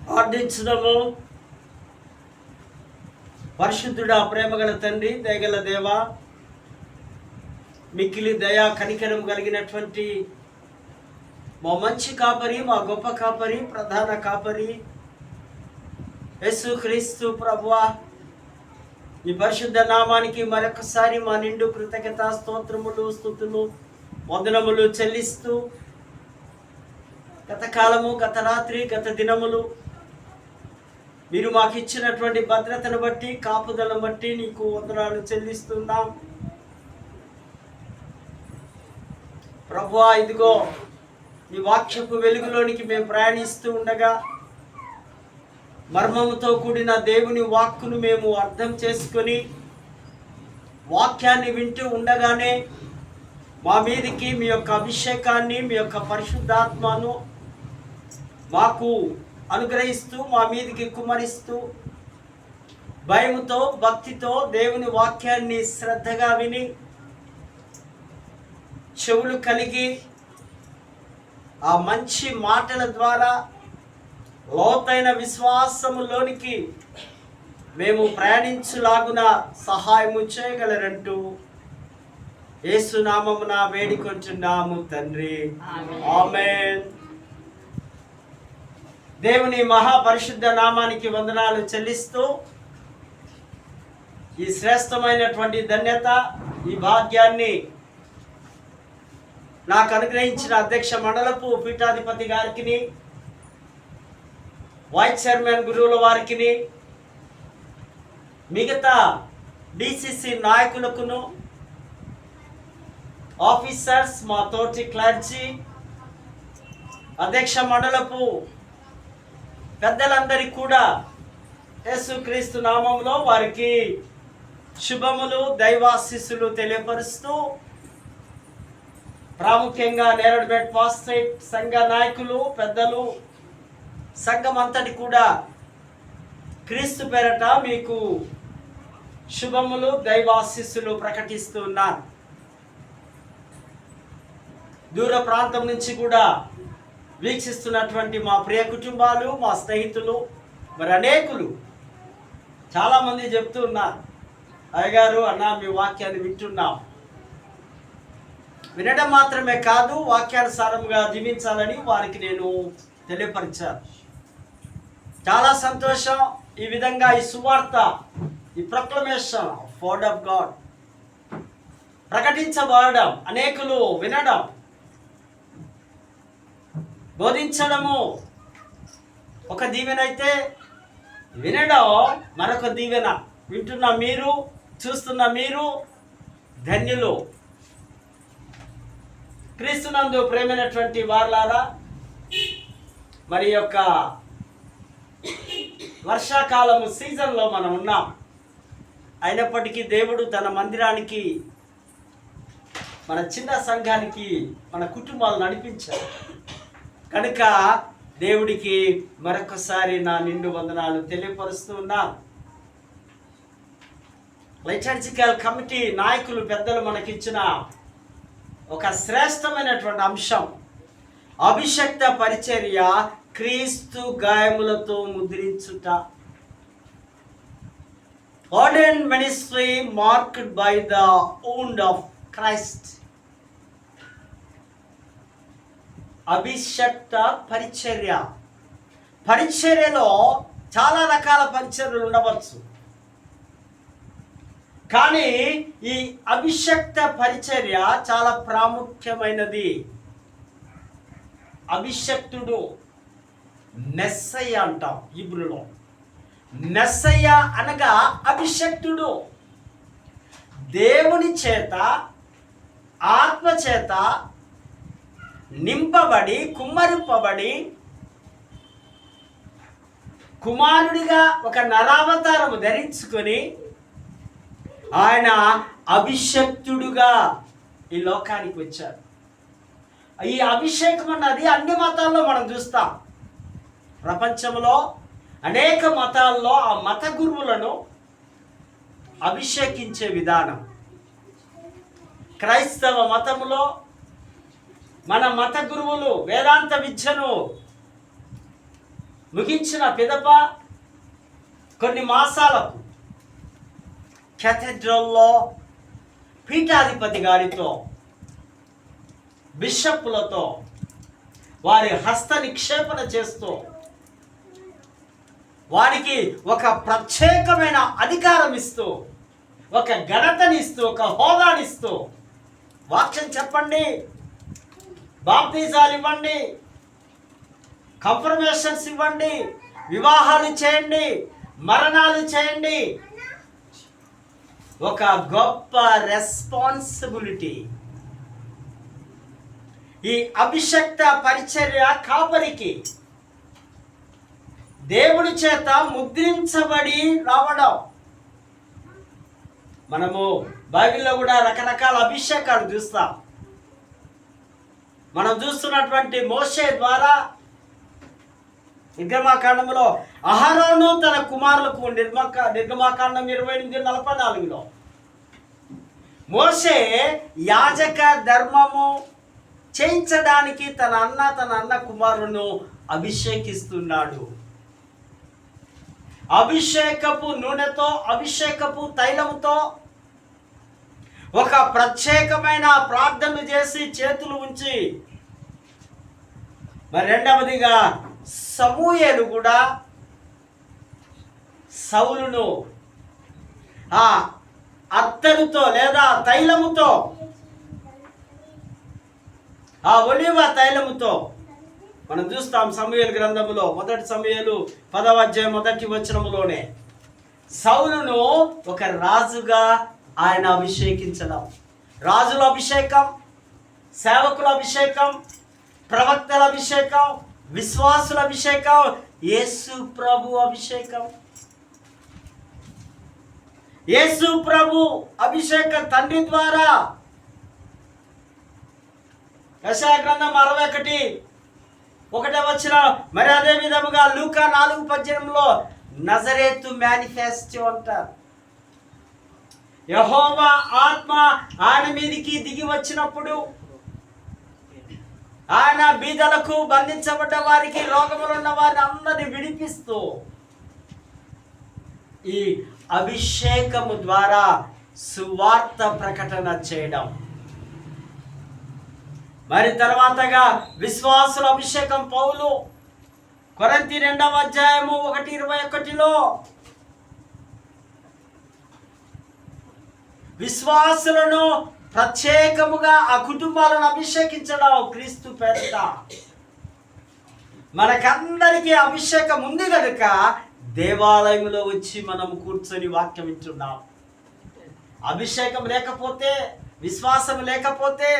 ప్రార్థించుదాము. పరిశుద్ధుడా, ప్రేమగల తండ్రి, దయగల దేవ, మిక్కిలి దయా కనికరం కలిగినటువంటి మా మంచి కాపరి, మా గొప్ప కాపరి, ప్రధాన కాపరి యేసుక్రీస్తు ప్రభువా, ఈ పరిశుద్ధ నామానికి మరొకసారి మా నిండు కృతజ్ఞత స్తోత్రములు, స్తుతులు, వందనములు చెల్లిస్తూ గత కాలము, గత రాత్రి, గత దినములు మీరు మాకు ఇచ్చినటువంటి భద్రతను బట్టి, కాపుదలను బట్టి నీకు వందనాలు చెల్లిస్తున్నాం ప్రభువా. ఇదిగో నీ వాక్యపు వెలుగులోనికి మేము ప్రయాణిస్తూ ఉండగా మర్మముతో కూడిన దేవుని వాక్కును మేము అర్థం చేసుకొని వాక్యాన్ని వింటూ ఉండగానే మా మీదికి మీ యొక్క అభిషేకాన్ని, మీ యొక్క పరిశుద్ధాత్మను మాకు అనుగ్రహిస్తూ మా మీదికి కుమ్మరిస్తూ భయముతో, భక్తితో దేవుని వాక్యాన్ని శ్రద్ధగా విని చెవులు కలిగి ఆ మంచి మాటల ద్వారా లోతైన విశ్వాసములోనికి మేము ప్రయాణించులాగున సహాయము చేయగలరంటూ యేసు నామమున వేడుకొంటున్నాము తండ్రి, ఆమేన్. దేవుని మహాపరిశుద్ధ నామానికి వందనాలు చెల్లిస్తూ ఈ శ్రేష్టమైనటువంటి ధన్యత, ఈ భాగ్యాన్ని నాకు అనుగ్రహించిన అధ్యక్ష మండలపు పీఠాధిపతి గారికి, వైస్ చైర్మన్ గురువుల వారికి, మిగతా డిసిసి నాయకులకును, ఆఫీసర్స్, మా తోటి క్లర్జీ, అధ్యక్ష మండలపు పెద్దలందరికీ కూడా యేసుక్రీస్తు నామంలో వారికి శుభములు, దైవాశీస్సులు తెలియపరుస్తూ ప్రాముఖ్యంగా నేరడుపేట పాస్టరేట్ సంఘ నాయకులు, పెద్దలు, సంఘం అంతటి కూడా క్రీస్తు పేరట మీకు శుభములు, దైవాశీస్సులు ప్రకటిస్తూ ఉన్నారు. దూర ప్రాంతం నుంచి కూడా వీక్షిస్తున్నటువంటి మా ప్రియ కుటుంబాలు, మా స్నేహితులు, మరి అనేకులు చాలామంది చెప్తూ ఉన్నారు, అయ్యగారు అన్న మీ వాక్యాన్ని వింటున్నాం. వినడం మాత్రమే కాదు, వాక్యానుసారంగా జీవించాలని వారికి నేను తెలియపరిచాను. చాలా సంతోషం. ఈ విధంగా ఈ సువార్త, ఈ proclamation of word of God ప్రకటించబడడం, అనేకులు వినడం, బోధించడము ఒక దీవెన అయితే, వినడం మరొక దీవెన. వింటున్న మీరు, చూస్తున్న మీరు ధన్యులు. క్రీస్తునందు ప్రేమైనటువంటి వారలారా, మరి యొక్క వర్షాకాలము సీజన్లో మనం ఉన్నాం. అయినప్పటికీ దేవుడు తన మందిరానికి, మన చిన్న సంఘానికి, మన కుటుంబాలు నడిపించారు కనుక దేవుడికి మరొకసారి నా నిండు వందనాలు తెలియపరుస్తూ ఉన్నాను. లిటర్జికల్ కమిటీ నాయకులు, పెద్దలు మనకిచ్చిన ఒక శ్రేష్టమైనటువంటి అంశం, అభిషక్త పరిచర్య క్రీస్తు గాయములతో ముద్రించుట. Ordained ministry marked by the wound of Christ. అభిషక్త పరిచర్య. పరిచర్యలో చాలా రకాల పరిచర్యలు ఉండవచ్చు, కానీ ఈ అభిషక్త పరిచర్య చాలా ప్రాముఖ్యమైనది. అభిషక్తుడు మెస్సయ్య అంటాం హీబ్రూలో. మెస్సయ్య అనగా అభిషక్తుడు, దేవుని చేత, ఆత్మ చేత నింపబడి, కుమ్మరింపబడి, కుమారుడిగా ఒక నరావతారము ధరించుకొని ఆయన అభిషక్తుడుగా ఈ లోకానికి వచ్చారు. ఈ అభిషేకం అన్నది అన్ని మతాల్లో మనం చూస్తాం. ప్రపంచంలో అనేక మతాల్లో ఆ మత గురువులను అభిషేకించే విధానం. క్రైస్తవ మతములో మన మత గురువులు వేదాంత విద్యను ముగించిన పిదప కొన్ని మాసాలకు కేథడ్రల్లో పీఠాధిపతి గారితో, బిషప్పులతో వారి హస్త నిక్షేపణ చేస్తూ వారికి ఒక ప్రత్యేకమైన అధికారం ఇస్తూ, ఒక ఘనతనిస్తూ, ఒక హోదానిస్తూ, వాక్యం చెప్పండి, బాప్తిజాలు ఇవ్వండి, కన్ఫర్మేషన్స్ ఇవ్వండి, వివాహాలు చేయండి, మరణాలు చేయండి. ఒక గొప్ప రెస్పాన్సిబిలిటీ. ఈ అభిషక్త పరిచర్య కాపరికి దేవుడి చేత ముద్రించబడి రావడం. మనము బైబిల్లో కూడా రకరకాల అభిషేకాలు చూస్తాం. మనం చూస్తున్నటువంటి మోషే ద్వారా నిర్గమాకాండంలో అహరోను తన కుమారులకు నిర్గమాకాండం 28:44లో మోషే యాజక ధర్మము చేయించడానికి తన అన్న కుమారును అభిషేకిస్తున్నాడు. అభిషేకపు నూనెతో, అభిషేకపు తైలముతో ఒక ప్రత్యేకమైన ప్రార్థనలు చేసి చేతులు ఉంచి, మరి రెండవదిగా సమూయేలు కూడా సౌలును ఆ అత్తరుతో లేదా తైలముతో, ఆ ఒలివ తైలముతో మనం చూస్తాం. సమూయేలు గ్రంథములో 1 సమూయేలు 10వ అధ్యాయం 1వ వచనములోనే సౌలును ఒక రాజుగా ఆయన అభిషేకించడం. రాజుల అభిషేకం, సేవకుల అభిషేకం, ప్రవక్తల అభిషేకం, విశ్వాసుల అభిషేకం, యేసు ప్రభు అభిషేకం. యేసు ప్రభు అభిషేకం తండ్రి ద్వారా. యెషయా గ్రంథం 61:1 వచనం. మరి అదే విధముగా లూకా 4:18లో నజరేతు మేనిఫెస్టో అంటారు. యెహోవా ఆత్మ ఆయన మీదికి దిగి వచ్చినప్పుడు ఆయన బీదలకు, బంధించబడ్డ వారికి, రోగములు ఉన్న వారిని అందరినీ విడిపిస్తూ ఈ అభిషేకము ద్వారా సువార్త ప్రకటన చేయడం. మరి తర్వాతగా విశ్వాసుల అభిషేకం పౌలు కొరింథీ 2వ అధ్యాయము 1:21లో విశ్వాసులను ప్రత్యేకముగా ఆ కుటుంబాలను అభిషేకించడం క్రీస్తు పేరిట. మనకందరికీ అభిషేకం ఉంది కనుక దేవాలయంలో వచ్చి మనం కూర్చొని వాక్యం వింటున్నాం. అభిషేకం లేకపోతే, విశ్వాసం లేకపోతే,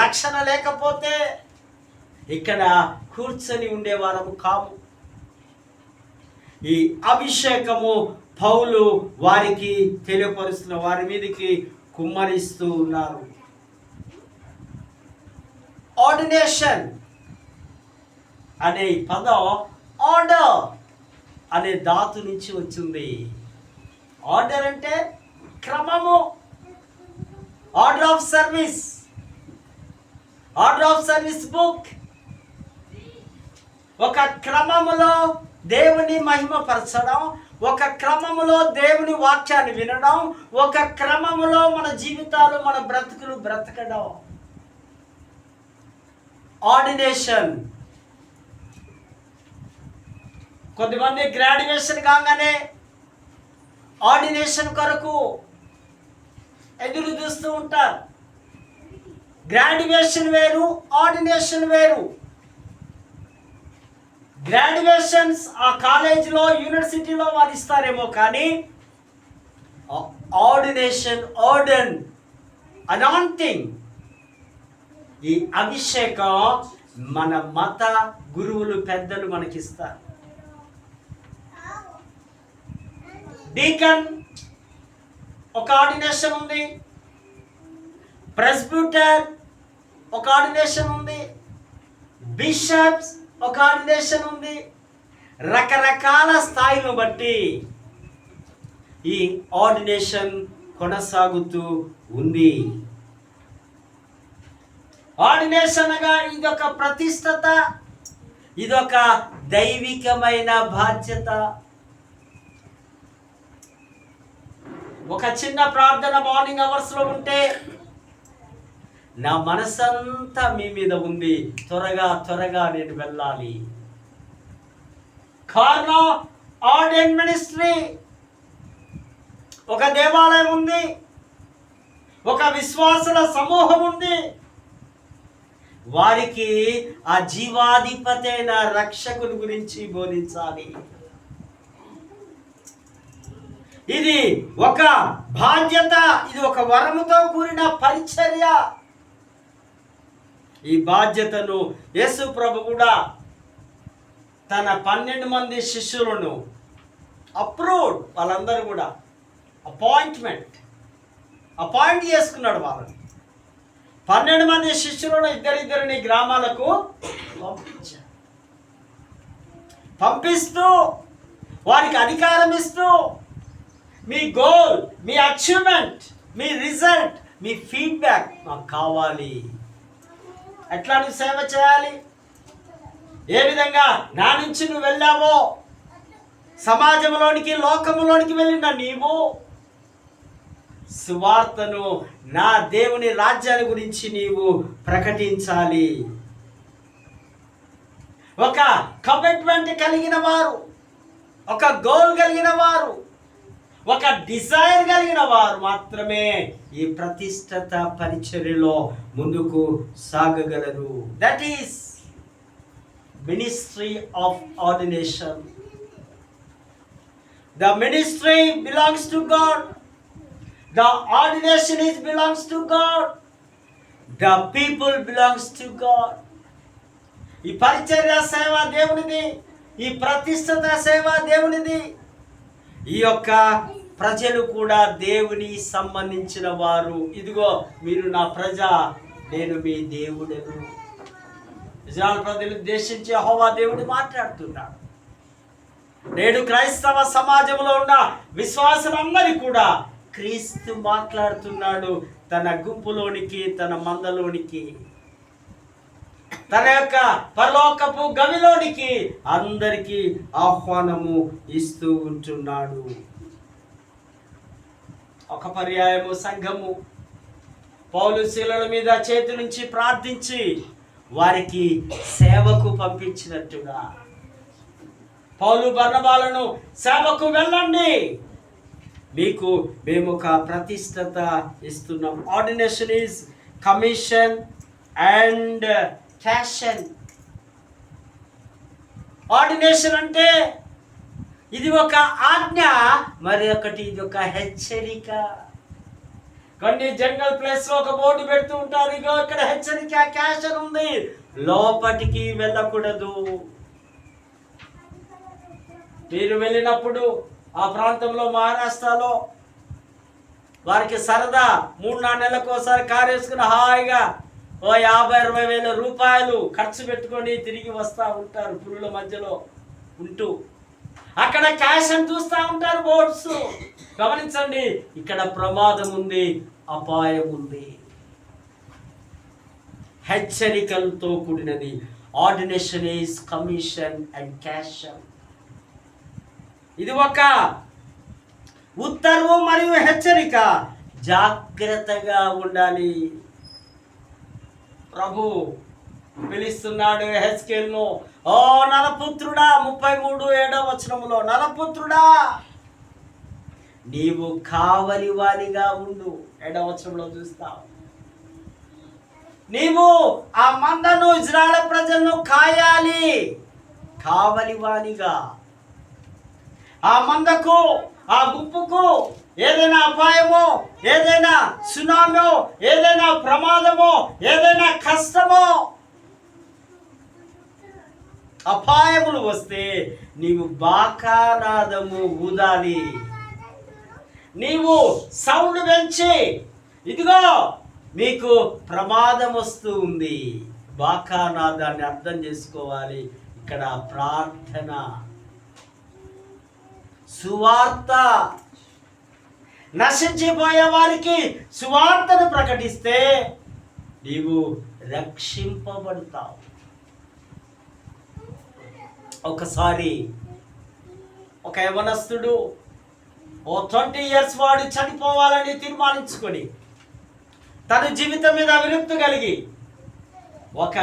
రక్షణ లేకపోతే ఇక్కడ కూర్చొని ఉండేవారము కాము. ఈ అభిషేకము పౌలు వారికి తెలియపరుస్తున్న, వారి మీదకి కుమ్మరిస్తూ ఉన్నారు. ఆర్డినేషన్ అనే పదం ఆర్డర్ అనే ధాతు నుంచి వచ్చింది. ఆర్డర్ అంటే క్రమము, order of service, order of service book. ఒక క్రమములో దేవుని మహిమపరచడం, ఒక క్రమములో దేవుని వాక్యాన్ని వినడం, ఒక క్రమములో మన జీవితాలు, మన బ్రతుకులు బ్రతకడం. ఆర్డినేషన్. కొంతమంది గ్రాడ్యుయేషన్ కాగానే ఆర్డినేషన్ కొరకు ఎదురు చూస్తూ ఉంటారు. గ్రాడ్యుయేషన్ వేరు, ఆర్డినేషన్ వేరు. గ్రాడ్యుయేషన్స్ ఆ కాలేజీలో, యూనివర్సిటీలో వారు ఇస్తారేమో, కానీ ఆర్డినేషన్, ఆర్డన్, అనాయింటింగ్, ఈ అభిషేకం మన మత గురువులు, పెద్దలు మనకిస్తారు. డీకన్ ఒక ఆర్డినేషన్ ఉంది, ప్రెస్బ్యూటర్ ఒక ఆర్డినేషన్ ఉంది, బిషప్స్ ఒక ఆర్డినేషన్ ఉంది. రకరకాల స్థాయిలను బట్టి ఈ ఆర్డినేషన్ కొనసాగుతూ ఉంది. ఆర్డినేషన్ అనగా ఇదొక ప్రతిష్టత, ఇదొక దైవికమైన బాధ్యత. ఒక చిన్న ప్రార్థన మార్నింగ్ అవర్స్లో ఉంటే నా మనసంతా మీ మీద ఉంది, త్వరగా నేను వెళ్ళాలి. కార్నో ఆర్డెన్ మినిస్ట్రీ, ఒక దేవాలయం ఉంది, ఒక విశ్వాసుల సమూహం ఉంది. వారికి ఆ జీవాధిపతి అయిన రక్షకుని గురించి బోధించాలి. ఇది ఒక బాధ్యత, ఇది ఒక వరముతో కూడిన పరిచర్య. ఈ బాధ్యతను యేసు ప్రభు కూడా తన 12 మంది శిష్యులను అప్రూవ్డ్, వాళ్ళందరూ కూడా అపాయింట్ చేసుకున్నాడు. వాళ్ళని 12 మంది శిష్యులను ఇద్దరిని గ్రామాలకు పంపిస్తూ వారికి అధికారం ఇస్తూ, మీ గోల్, మీ అచీవ్మెంట్, మీ రిజల్ట్, మీ ఫీడ్బ్యాక్ మాకు కావాలి. ఎట్లా నువ్వు సేవ చేయాలి, ఏ విధంగా నా నుంచి నువ్వు వెళ్ళావో, సమాజంలోనికి లోకములోనికి వెళ్ళిన నీవు సువార్తను, నా దేవుని రాజ్యాన్ని గురించి నీవు ప్రకటించాలి. ఒక కమిట్మెంట్ కలిగిన వారు, ఒక గోల్ కలిగిన వారు, ఒక డిజైర్ కలిగిన వారు మాత్రమే ఈ ప్రతిష్ఠిత పరిచర్యలో ముందుకు సాగగలరు. That is ministry of ordination. The ministry belongs to God. The ordination belongs to God. The people belongs to God. ఈ పరిచర్య సేవ దేవునిది, ఈ ప్రతిష్ఠిత సేవ దేవునిది. ఈ యొక్క ప్రజలు కూడా దేవుని సంబంధించిన వారు. ఇదిగో మీరు నా ప్రజ, నేను మీ దేవుడను. ఇజ్రాయెల్ ప్రజలను ఉద్దేశించి యెహోవా దేవుడు మాట్లాడుతున్నాడు. నేడు క్రైస్తవ సమాజంలో ఉన్న విశ్వాసులందరి కూడా క్రీస్తు మాట్లాడుతున్నాడు. తన గుంపులోనికి, తన మందలోనికి, తన యొక్క పరలోకపు గవిలోనికి అందరికీ ఆహ్వానము ఇస్తూ ఉంటున్నాడు. ఒక పర్యాయము సంఘము పౌలు శిలల మీద చేతి నుంచి ప్రార్థించి వారికి సేవకు పంపించినట్టుగా, పౌలు బర్నబాలను సేవకు వెళ్ళండి, మీకు మేము ఒక ప్రతిష్ఠత ఇస్తున్నాం. Ordination is commission and caution. Ordination అంటే ఇది ఒక ఆజ్ఞ, మరి ఒకటి ఇది ఒక హెచ్చరిక. కొన్ని జంగల్ ప్లేస్ లో ఒక బోర్డు పెడుతూ ఉంటారు, ఇగో ఇక్కడ హెచ్చరిక, క్యాషన్ ఉంది, లోపటికి వెళ్ళకూడదు. మీరు వెళ్ళినప్పుడు ఆ ప్రాంతంలో మహారాష్ట్రలో వారికి సరదా 3-4 నెలలకు ఒకసారి కారు వేసుకుని హాయిగా ఓ 50-60 వేల రూపాయలు ఖర్చు పెట్టుకొని తిరిగి వస్తూ ఉంటారు. పురుల మధ్యలో ఉంటూ అక్కడ క్యాష్ అని చూస్తూ ఉంటారు బోర్డ్స్. గమనించండి, ఇక్కడ ప్రమాదం ఉంది, అపాయం ఉంది, హెచ్చరికలతో కూడినది. Ordination is commission and caution. ఇది ఒక ఉత్తర్వు మరియు హెచ్చరిక. జాగ్రత్తగా ఉండాలి. ప్రభు పిలుస్తున్నాడు యెహెజ్కేలును, ఓ నరపుత్రుడా, 33:7 నరపుత్రుడా, నీవు కావలి వానిగా ఉండు. 7 చూస్తావు. నీవు ఆ మందను, ఇజ్రాయెల్ ప్రజలను కాయాలి, కావలి వానిగా. ఆ మందకు, ఆ గుంపుకు ఏదైనా అపాయమో, ఏదైనా సునామో, ఏదైనా ప్రమాదమో, ఏదైనా కష్టమో, అపాయములు వస్తే నీవు బాకానాదము ఊదాలి. నీవు సౌండ్ పెంచి, ఇదిగో మీకు ప్రమాదం వస్తూ ఉంది, బాకానాదాన్ని అర్థం చేసుకోవాలి. ఇక్కడ ప్రార్థన, సువార్త, నశించిపోయే వారికి సువార్తను ప్రకటిస్తే నీవు రక్షింపబడతావు. ఒకసారి ఒక యవనస్తుడు 20 years వాడు చనిపోవాలని తీర్మానించుకొని తన జీవితం మీద విరక్తి కలిగి ఒక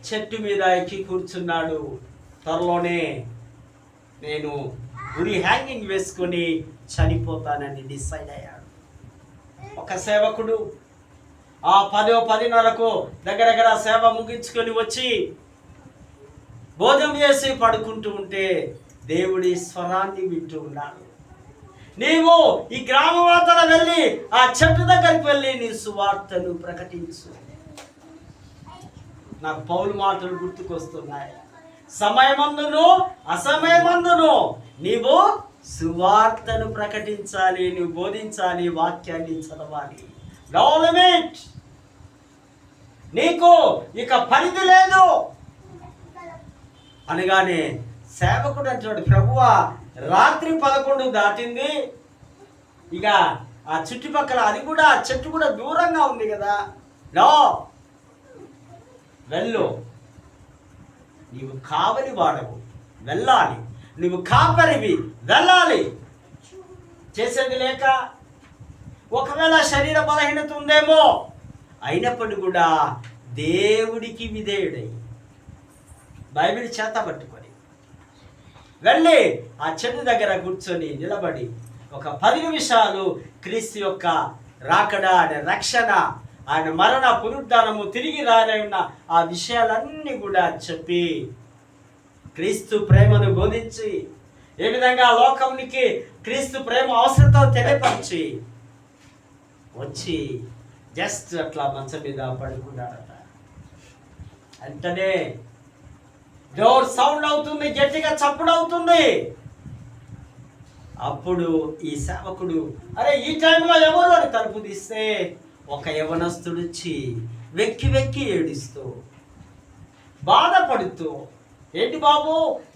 చెట్టు మీద ఎక్కి కూర్చున్నాడు. త్వరలోనే నేను ఉరి హ్యాంగింగ్ వేసుకొని చనిపోతానని డిసైడ్ అయ్యాడు. ఒక సేవకుడు ఆ 10:10:30 దగ్గర సేవ ముగించుకొని వచ్చి భోజనం చేసి పడుకుంటూ ఉంటే దేవుడి స్వరాన్ని వింటూ ఉన్నాడు. నీవు ఈ గ్రామవాతల వెళ్ళి ఆ చెట్టు దగ్గరికి వెళ్ళి నీ సువార్తను ప్రకటించు. నాకు పౌలు మాటలు గుర్తుకొస్తున్నాయి. సమయమందును అసమయమందును నీవు సువార్తను ప్రకటించాలి, నువ్వు బోధించాలి, వాక్యాన్ని చదవాలి. No limit. నీకు ఇక పరిధి లేదు అనగానే సేవకుడు అంటాడు, ప్రభువా రాత్రి 11 దాటింది, ఇక ఆ చుట్టుపక్కల అది కూడా చెట్టు కూడా దూరంగా ఉంది కదా, నో వెళ్ళు, నీవు కావలి వాడవు, వెళ్ళాలి, నువ్వు కాపరివి, వెళ్ళాలి. చేసేది లేక ఒకవేళ శరీర బలహీనత ఉందేమో, అయినప్పటికీ కూడా దేవుడికి విధేయుడై బైబిల్ చేత పట్టుకొని వెళ్ళి ఆ చెట్టు దగ్గర కూర్చొని నిలబడి ఒక 10 నిమిషాలు క్రీస్తు యొక్క రాకడ, ఆయన రక్షణ, ఆయన మరణ, పునరుద్ధానము, తిరిగి రానన్న ఆ విషయాలన్నీ కూడా చెప్పి క్రీస్తు ప్రేమను బోధించి ఏ విధంగా లోకానికి క్రీస్తు ప్రేమ అవసరత తెలియపరిచి వచ్చి జస్ట్ అట్లా మంచం మీద పడుకున్నాడట. వెంటనే డోర్ సౌండ్ అవుతుంది, గట్టిగా చప్పుడు అవుతుంది. అప్పుడు ఈ సేవకుడు అరే ఈ టైంలో ఎవరు అని తలుపు తీస్తే ఒక యవనస్తుడు వచ్చి వెక్కి వెక్కి ఏడుస్తూ బాధపడుతూ, ఏంటి బాబు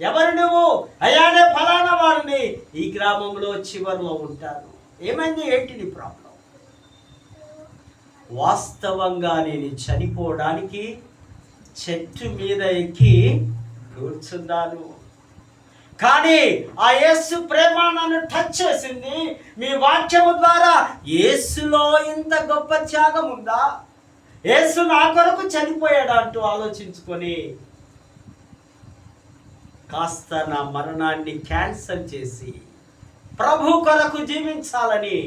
ఎవరు నువ్వు? అయ్యానే ఫలానా వాడిని, ఈ గ్రామంలో చివరిలో ఉంటాను, ఏమైంది, ఏంటి నీ ప్రాబ్లం? వాస్తవంగా నేను చనిపోవడానికి చెట్టు మీద ఎక్కి కూర్చున్నాను, కానీ ఆ యేసు ప్రేమ నన్ను టచ్ చేసింది. మీ వాక్యము ద్వారా యేసులో ఇంత గొప్ప త్యాగం ఉందా, యేసు నా కొరకు చనిపోయాడు అంటూ ఆలోచించుకొని కాస్త నా మరణాన్ని క్యాన్సల్ చేసి ప్రభు కొరకు జీవించాలని,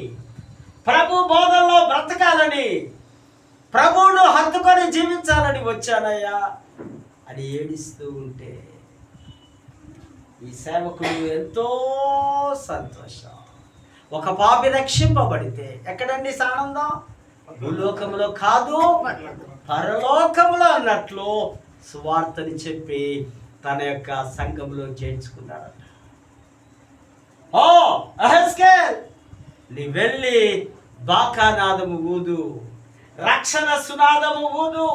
ప్రభు బోధనలో బ్రతకాలని, ప్రభువును హత్తుకొని జీవించాలని వచ్చానయ్యా అని ఏడిస్తూ ఉంటే ఈ సేవకుడు ఎంతో సంతోషం. ఒక పాపి రక్షింపబడితే ఎక్కడండి ఆనందం? భూలోకంలో కాదు, పరలోకంలో అన్నట్లు సువార్తని చెప్పి తన యొక్క సంఘంలో చేర్చుకున్నాడట. ఓ అహెజ్కేల్, నీ వెళ్ళి బాకానాదము ఊదు, రక్షణ సునాదము ఊదు,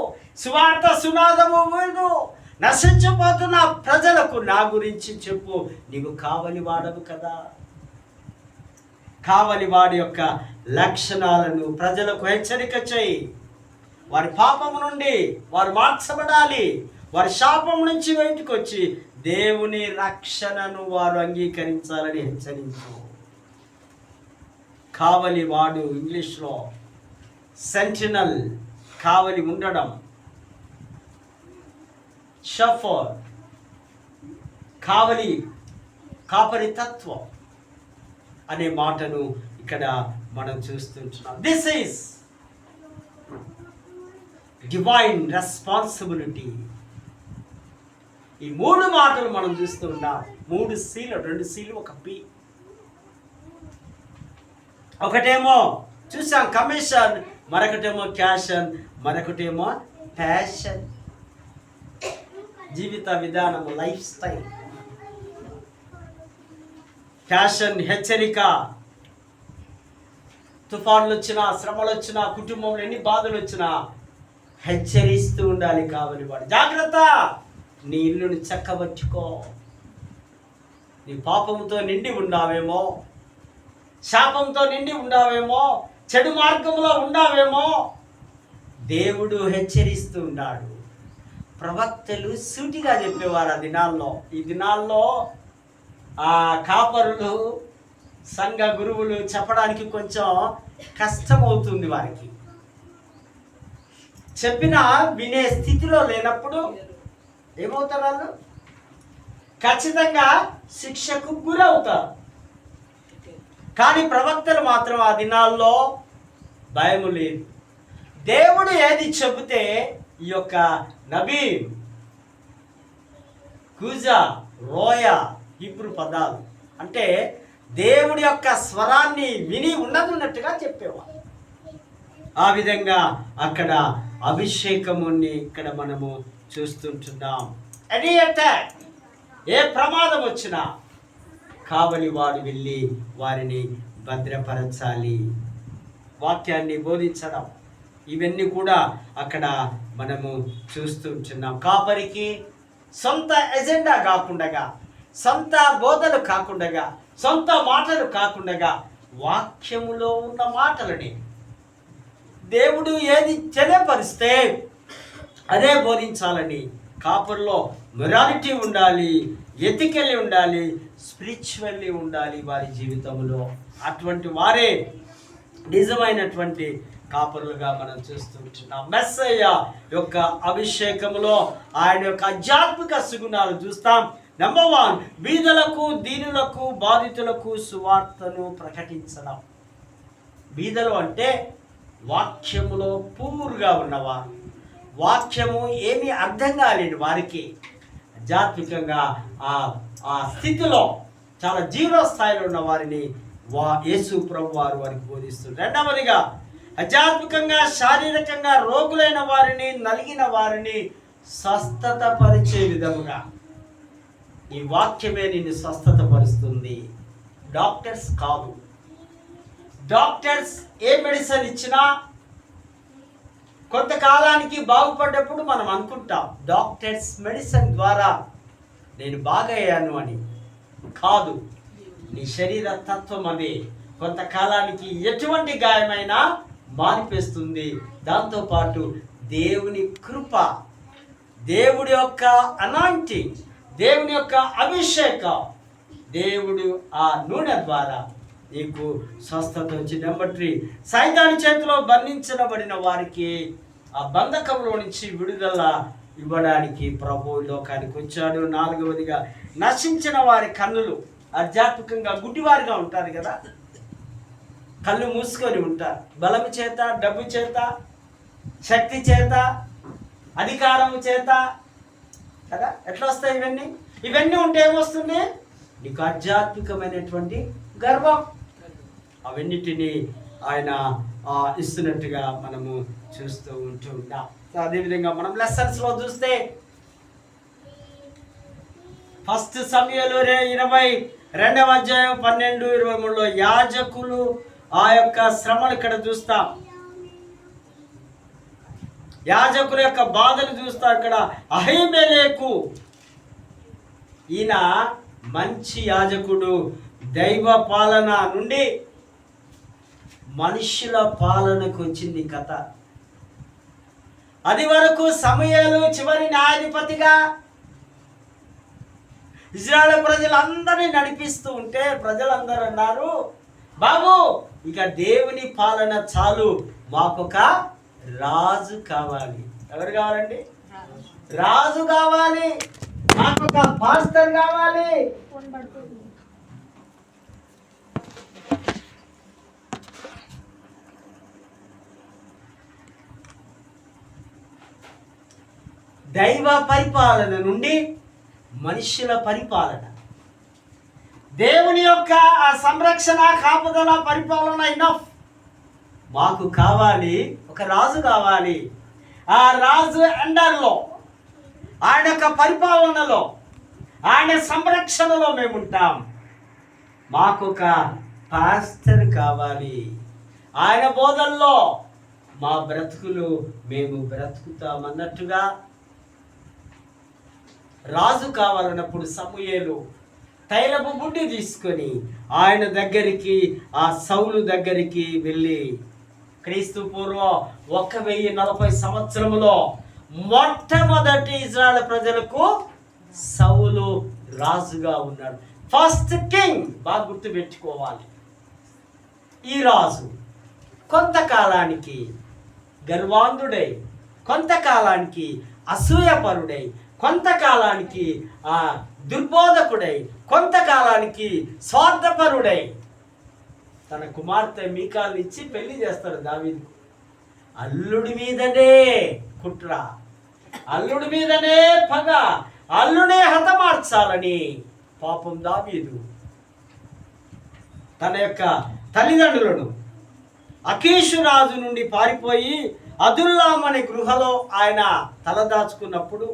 సువార్త సునాదము ఊదు, నశించిపోతున్న ప్రజలకు నా గురించి చెప్పు. నీవు కావలి వాడవు కదా. కావలి వాడి యొక్క లక్షణాలను ప్రజలకు హెచ్చరిక చేయి. వారి పాపము నుండి వారు మార్చబడాలి, వారి శాపం నుంచి బయటకు వచ్చి దేవుని రక్షణను వారు అంగీకరించాలని హెచ్చరించు. కావలి వాడు ఇంగ్లీష్లో సెంటినల్, కావలి ఉండడం, షఫర్, కావలి, కాపరి తత్వం అనే మాటను ఇక్కడ మనం చూస్తుంటున్నాం. This is divine responsibility. ఈ 3 మాటలు మనం చూస్తున్నాం. 3 సీలు, 2 సీలు, ఒక పి. ఒకటేమో చూసాం కమిషన్, మరొకటేమో క్యాషన్, మరొకటేమో ప్యాషన్. జీవిత విధానము, లైఫ్ స్టైల్. ప్యాషన్ హెచ్చరిక. తుఫాన్లు వచ్చినా, శ్రమలు వచ్చినా, కుటుంబంలో ఎన్ని బాధలు వచ్చినా హెచ్చరిస్తూ ఉండాలి కావలి వాడు. జాగ్రత్త, నీ ఇల్లుని చక్కబట్టుకో. నీ పాపంతో నిండి ఉన్నావేమో, శాపంతో నిండి ఉన్నావేమో, చెడు మార్గంలో ఉన్నావేమో, దేవుడు హెచ్చరిస్తూ ఉన్నాడు. ప్రవక్తలు సూటిగా చెప్పేవారు ఆ దినాల్లో. ఈ దినాల్లో ఆ కాపరులు, సంఘ గురువులు చెప్పడానికి కొంచెం కష్టమవుతుంది వారికి. చెప్పినా వినే స్థితిలో లేనప్పుడు ఏమవుతారు? వాళ్ళు ఖచ్చితంగా శిక్షకు గురవుతారు. కానీ ప్రవక్తలు మాత్రం ఆ దినాల్లో భయము లేదు. దేవుడు ఏది చెబితే ఈ యొక్క నబీ, కూజా, రోయ హీబ్రూ పదాలు అంటే దేవుడి యొక్క స్వరాన్ని విని ఉన్నట్టుగా చెప్పేవారు. ఆ విధంగా అక్కడ అభిషేకముని ఇక్కడ మనము చూస్తుంటున్నాం. ఎనీ అటాక్, ఏ ప్రమాదం వచ్చినా కావలి వాడు వెళ్ళి వారిని భద్రపరచాలి, వాక్యాన్ని బోధించడం, ఇవన్నీ కూడా అక్కడ మనము చూస్తుంటున్నాం. కాపరికి సొంత ఎజెండా కాకుండా, సొంత బోధలు కాకుండా, సొంత మాటలు కాకుండా వాక్యములో ఉన్న మాటలని దేవుడు ఏది తెలియపరిస్తే అదే బోధించాలని కాపర్లో మొరాలిటీ ఉండాలి, ఎథికల్లీ ఉండాలి, స్పిరిచువల్లీ ఉండాలి వారి జీవితంలో. అటువంటి వారే నిజమైనటువంటి కాపరులుగా మనం చూస్తుంటున్నాం. మెస్సయ్య యొక్క అభిషేకంలో ఆయన యొక్క ఆధ్యాత్మిక సుగుణాలు చూస్తాం. నెంబర్ 1, బీదలకు, దీనులకు, బాధితులకు సువార్తను ప్రకటించడం. బీదలు అంటే వాక్యములో పూర్గా ఉన్నవారు, వాక్యము ఏమీ అర్థం కాలేని వారికి ఆధ్యాత్మికంగా ఆ స్థితిలో చాలా జీరో స్థాయిలో ఉన్న వారిని యేసు ప్రభు వారికి బోధిస్తున్నారు. రెండవదిగా ఆధ్యాత్మికంగా, శారీరకంగా రోగులైన వారిని, నలిగిన వారిని స్వస్థత పరిచే విధముగా ఈ వాక్యమే నిన్ను స్వస్థత పరుస్తుంది. డాక్టర్స్ కాదు. డాక్టర్స్ ఏ మెడిసిన్ ఇచ్చినా కొంతకాలానికి బాగుపడ్డప్పుడు మనం అనుకుంటాం డాక్టర్స్ మెడిసిన్ ద్వారా నేను బాగయ్యాను అని. కాదు, నీ శరీర తత్వం అదే కొంతకాలానికి ఎటువంటి గాయమైనా మానిపేస్తుంది. దాంతోపాటు దేవుని కృప, దేవుడి యొక్క అనాయింటింగ్, దేవుని యొక్క అభిషేకం, దేవుడు ఆ నూనె ద్వారా నీకు స్వస్థత వచ్చి. నెంబర్ 3, సైతాను చేతిలో బంధించబడిన వారికి ఆ బంధకంలో నుంచి విడుదల ఇవ్వడానికి ప్రభు లోకానికి వచ్చాడు. 4వదిగా నశించిన వారి కన్నులు, ఆధ్యాత్మికంగా గుడ్డివారిగా ఉంటారు కదా, కళ్ళు మూసుకొని ఉంటారు. బలము చేత, డబ్బు చేత, శక్తి చేత, అధికారము చేత కదా. ఎట్లా వస్తాయి ఇవన్నీ? ఇవన్నీ ఉంటే ఏమొస్తుంది? నీకు ఆధ్యాత్మికమైనటువంటి గర్వం. అవన్నిటినీ ఆయన ఇస్తున్నట్టుగా మనము చూస్తూ ఉంటున్నాం. అదేవిధంగా మనం లెసన్స్లో చూస్తే 1 సమూయేలు 22వ అధ్యాయం 12-23లో యాజకులు ఆ యొక్క శ్రమను ఇక్కడ చూస్తాం. యాజకుల యొక్క బాధను చూస్తాం. ఇక్కడ అహీమెలెకు, ఈయన మంచి యాజకుడు, దైవ పాలన నుండి మనుషుల పాలనకు వచ్చింది కథ. అది వరకు సమూయేలు చివరి న్యాయాధిపతిగా ఇశ్రాయేలు ప్రజలందరినీ నడిపిస్తూ ఉంటే ప్రజలందరూ అన్నారు, బాబు ఇక దేవుని పాలన చాలు, మాకొక రాజు కావాలి. ఎవరు కావాలండి? రాజు కావాలి, మాకొక పాస్టర్ కావాలి. దైవ పరిపాలన నుండి మనుషుల పరిపాలన, దేవుని యొక్క ఆ సంరక్షణ, కాపుదల, పరిపాలన ఇనఫ్. మాకు కావాలి ఒక రాజు కావాలి. ఆ రాజు అండర్లో, ఆయన యొక్క పరిపాలనలో, ఆయన సంరక్షణలో మేము ఉంటాం. మాకు ఒక పాస్టర్ కావాలి. ఆయన బోధల్లో మా బ్రతుకులు మేము బ్రతుకుతామన్నట్టుగా రాజు కావాలన్నప్పుడు సమూయేలు తైలపు బుడ్డి తీసుకొని ఆయన దగ్గరికి, ఆ సౌలు దగ్గరికి వెళ్ళి క్రీస్తు పూర్వం 1040 సంవత్సరములో మొట్టమొదటి ఇజ్రాయెల్ ప్రజలకు సౌలు రాజుగా ఉన్నాడు. First king. బాగా గుర్తుపెట్టుకోవాలి. ఈ రాజు కొంతకాలానికి గర్వాంధుడై, కొంతకాలానికి అసూయపరుడై, కొంతకాలానికి దుర్బోధకుడై, కొంతకాలానికి స్వార్థపరుడై తన కుమార్తె మీకాల్ని ఇచ్చి పెళ్లి చేస్తాడు దావీదు. అల్లుడి మీదనే కుట్ర, అల్లుడి మీదనే పగ, అల్లునే హతమార్చాలని పాపం దావీదు తన యొక్క తల్లిదండ్రులను అకీషు రాజు నుండి పారిపోయి అదుల్లాం అనే గృహలో ఆయన తలదాచుకున్నప్పుడు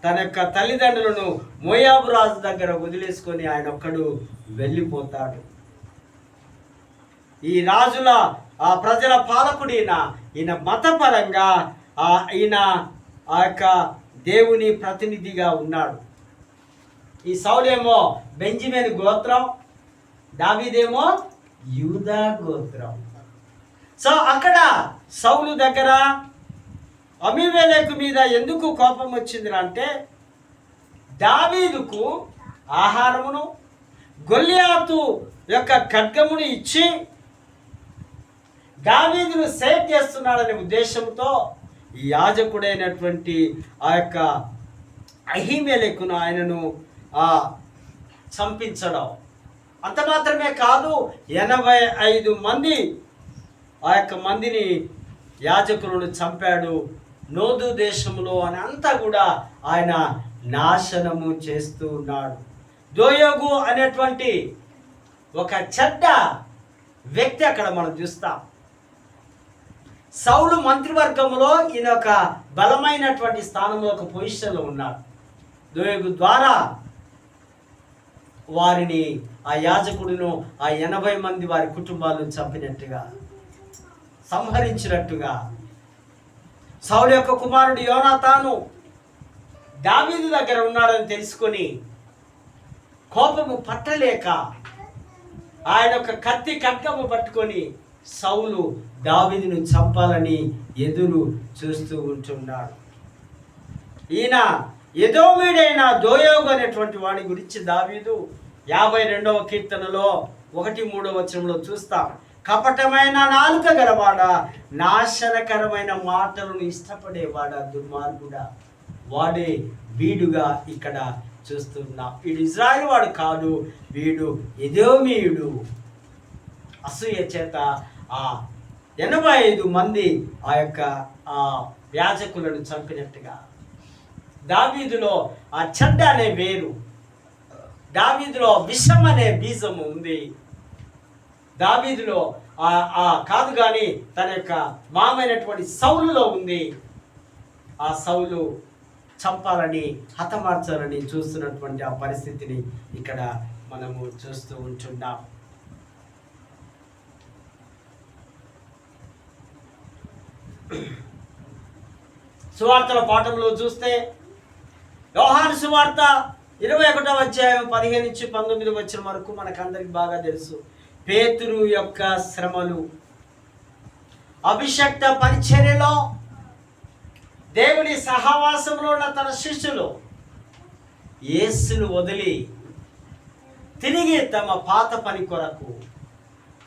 తన యొక్క తల్లిదండ్రులను మోయాబు రాజు దగ్గర వదిలేసుకొని ఆయన ఒక్కడు వెళ్ళిపోతాడు. ఈ రాజుల ప్రజల పాలకుడైన ఈయన మతపరంగా ఈయన ఆ యొక్క దేవుని ప్రతినిధిగా ఉన్నాడు. ఈ సౌలేమో బెంజమిన్ గోత్రం, దావీదేమో యూదా గోత్రం. సో అక్కడ సౌలు దగ్గర అబీమెలెకు మీద ఎందుకు కోపం వచ్చింది అంటే, దావీదుకు ఆహారమును గొల్లియాతు యొక్క ఖడ్గమును ఇచ్చి దావీదును సేవ్ చేస్తున్నాడనే ఉద్దేశంతో ఈ యాజకుడైనటువంటి ఆ యొక్క అహీమెలెకును ఆయనను చంపించడం. అంత మాత్రమే కాదు, 85 మంది ఆ యొక్క మందిని యాజకులను చంపాడు నోదు దేశంలో అని అంతా కూడా ఆయన నాశనము చేస్తూ ఉన్నాడు. దోయోగు అనేటువంటి ఒక చెడ్డ వ్యక్తి అక్కడ మనం చూస్తాం. సౌలు మంత్రివర్గంలో ఈయన ఒక బలమైనటువంటి స్థానంలో ఒక పొజిషన్లో ఉన్నాడు. దోయోగు ద్వారా వారిని ఆ యాజకుడును ఆ 80 మంది వారి కుటుంబాలను చంపినట్టుగా, సంహరించినట్టుగా సౌలు యొక్క కుమారుడు యోనాతాను దావీదు దగ్గర ఉన్నాడని తెలుసుకొని కోపము పట్టలేక ఆయన ఒక కత్తి ఖడ్గము పట్టుకొని సౌలు దావీదును చంపాలని ఎదురు చూస్తూ ఉంటున్నాడు. ఈయన ఎదోమీడైన దోయోగు అనేటువంటి వాడి గురించి దావీదు 52వ కీర్తనలో 1-3 వచనంలో చూస్తాం. కపటమైన నాలుక గలవాడా, నాశనకరమైన మాటలను ఇష్టపడేవాడా, దుర్మార్గుడా, వాడే వీడుగా ఇక్కడ చూస్తున్నాం. వీడు ఇజ్రాయేలు వాడు కాదు, వీడు ఎదోమీయుడు. అసూయ చేత 85 మంది ఆ యొక్క యాజకులను చంపినట్టుగా దావీదులో ఆ చెడ్డ అనే వేరు, దావీదులో విషం అనే బీజము ఉంది. దావీదులో కాదు కానీ తన యొక్క మామైనటువంటి సౌలులో ఉంది. ఆ సౌలు చంపాలని, హతమార్చాలని చూస్తున్నటువంటి ఆ పరిస్థితిని ఇక్కడ మనము చూస్తూ ఉంటున్నాం. సువార్తల పాఠంలో చూస్తే యోహాను సువార్త 21వ అధ్యాయం 15-19 వచ్చిన వరకు మనకందరికి బాగా తెలుసు. పేతురు యొక్క శ్రమలు, అభిషక్త పరిచర్యలో దేవుని సహవాసంలో ఉన్న తన శిష్యులు యేసును వదిలి తిరిగి తమ పాత పని కొరకు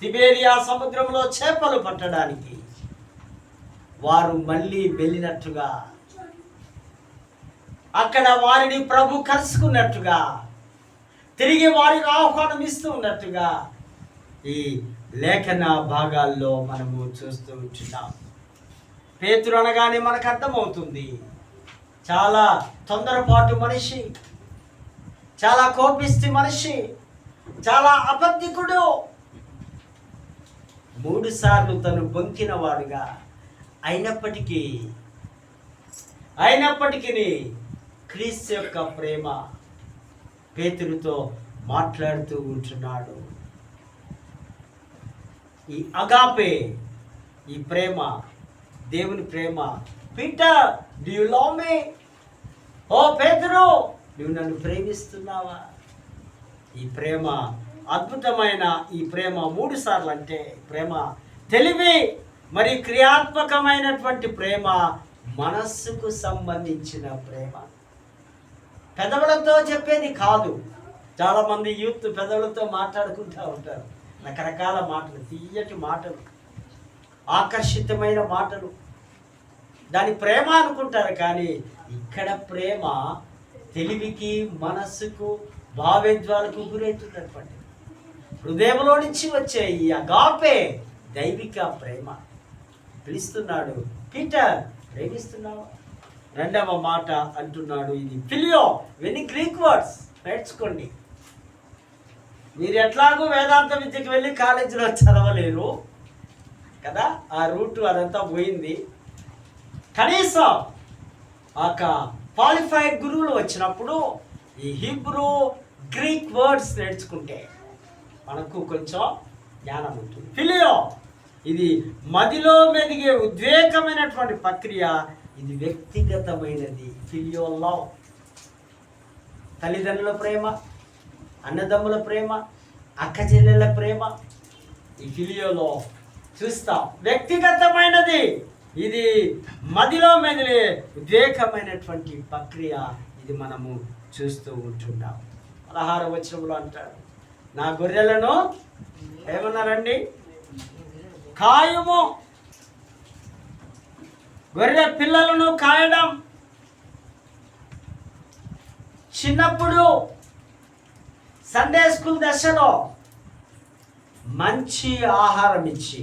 తిబేరియా సముద్రంలో చేపలు పట్టడానికి వారు మళ్ళీ వెళ్ళినట్టుగా, అక్కడ వారిని ప్రభు కలుసుకున్నట్టుగా, తిరిగి వారికి ఆహ్వానం ఇస్తూ ఉన్నట్టుగా ఈ లేఖన భాగాల్లో మనము చూస్తూ ఉంటున్నాం. పేతురు అనగానే మనకు అర్థమవుతుంది, చాలా తొందరపాటు మనిషి, చాలా కోపిష్టి మనిషి, చాలా అబద్ధికుడు. 3 సార్లు తను బొంకిన వాడుగా అయినప్పటికీ క్రీస్తు యొక్క ప్రేమ పేతురుతో మాట్లాడుతూ ఉంటున్నాడు. ఈ అగాపే, ఈ ప్రేమ, దేవుని ప్రేమ. Peter, do you love me? ఓ పేతురు, నువ్వు నన్ను ప్రేమిస్తున్నావా? ఈ ప్రేమ అద్భుతమైన ఈ ప్రేమ 3 సార్లు అంటే ప్రేమ తెలివి మరి క్రియాత్మకమైనటువంటి ప్రేమ మనస్సుకు సంబంధించిన ప్రేమ. పెదవులతో చెప్పేది కాదు. చాలామంది యూత్ పెదవులతో మాట్లాడుకుంటూ ఉంటారు, రకరకాల మాటలు, తీయటి మాటలు, ఆకర్షితమైన మాటలు, దాని ప్రేమ అనుకుంటారు. కానీ ఇక్కడ ప్రేమ తెలివికి, మనస్సుకు, భావోద్వేగాలకు గురవుతున్నటువంటి హృదయంలో నుంచి వచ్చే ఈ అగాపే దైవిక ప్రేమ. పిలుస్తున్నాడు, పీటర్ ప్రేమిస్తున్నావు. రెండవ మాట అంటున్నాడు, ఇది ఫిలియో. ఇవన్నీ గ్రీక్ వర్డ్స్, నేర్చుకోండి. మీరు ఎట్లాగూ వేదాంత విద్యకు వెళ్ళి కాలేజీలో చదవలేరు కదా, ఆ రూటు అదంతా పోయింది. కనీసం ఒక క్వాలిఫైడ్ గురువులు వచ్చినప్పుడు ఈ హీబ్రూ గ్రీక్ వర్డ్స్ నేర్చుకుంటే మనకు కొంచెం జ్ఞానం ఉంటుంది. ఫిలియో ఇది మదిలో మెదిగే ఉద్వేగమైనటువంటి ప్రక్రియ. ఇది వ్యక్తిగతమైనది. ఫిలియో లవ్, తల్లిదండ్రుల ప్రేమ, అన్నదమ్ముల ప్రేమ, అక్క చెల్లెళ్ళ ప్రేమ, ఈ ఫిలియోలో చూస్తాం. వ్యక్తిగతమైనది. ఇది మదిలో మెదిలే ఉద్వేగమైనటువంటి ప్రక్రియ. ఇది మనము చూస్తూ ఉంటున్నాం. 16వ వచనంలో అంటాడు, నా గొర్రెలను ఏమన్నారండి, కాయము. గొర్రె పిల్లలను కాయడం. చిన్నప్పుడు సండే స్కూల్ దశలో మంచి ఆహారం ఇచ్చి